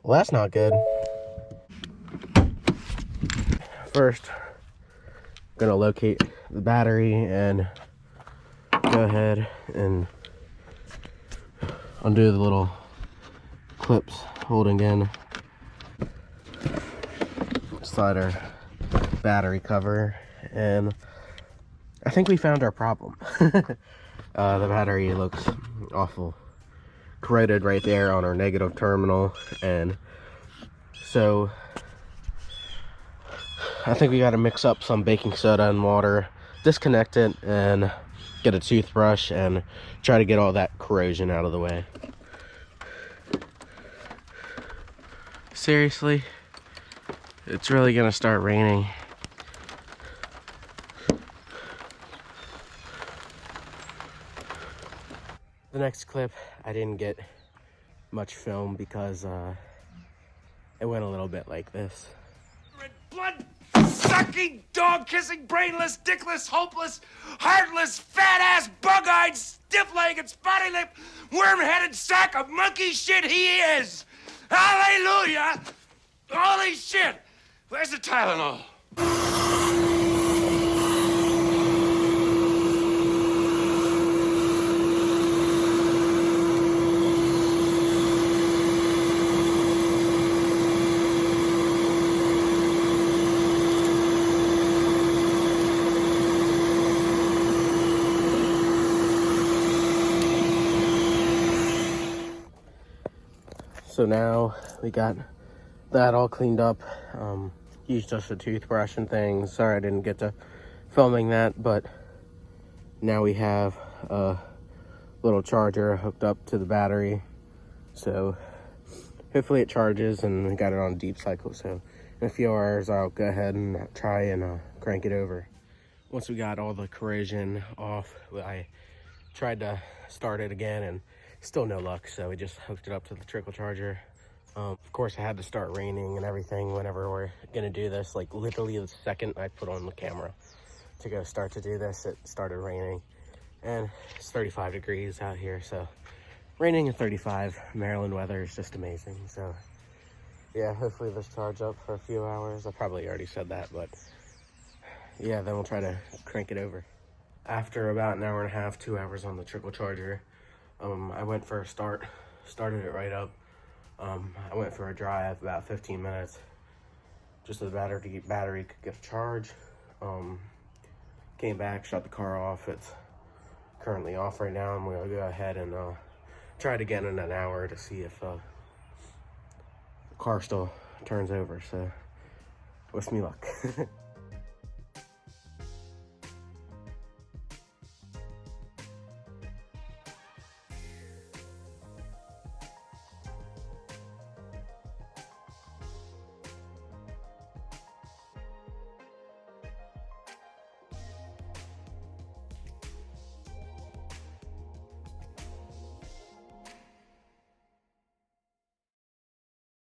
Well, that's not good. First, I'm gonna locate the battery and go ahead and undo the little clips holding in inside our battery cover, and I think we found our problem. The battery looks awful corroded right there on our negative terminal, and so I think we got to mix up some baking soda and water, disconnect it, and get a toothbrush and try to get all that corrosion out of the way. Seriously, it's really gonna start raining. The next clip, I didn't get much film because it went a little bit like this. Blood-sucking, dog-kissing, brainless, dickless, hopeless, heartless, fat-ass, bug-eyed, stiff-legged, spotty-lipped, worm-headed sack of monkey shit he is! Hallelujah! Holy shit! Where's the Tylenol? So now we got that all cleaned up. Used just a toothbrush and things. Sorry I didn't get to filming that, but now we have a little charger hooked up to the battery. So hopefully it charges, and we got it on deep cycle. So in a few hours I'll go ahead and try and crank it over. Once we got all the corrosion off, I tried to start it again and still no luck, so we just hooked it up to the trickle charger. Of course, it had to start raining and everything whenever we're gonna do this. Like literally the second I put on the camera to go start to do this, it started raining. And it's 35 degrees out here, so raining at 35, Maryland weather is just amazing. So yeah, hopefully this charge up for a few hours. I probably already said that, but yeah, then we'll try to crank it over. After about an hour and a half, 2 hours on the trickle charger, I went for a started it right up. I went for a drive about 15 minutes, just so the battery could get a charge. Came back, shut the car off. It's currently off right now. I'm gonna go ahead and try it again in an hour to see if the car still turns over. So wish me luck.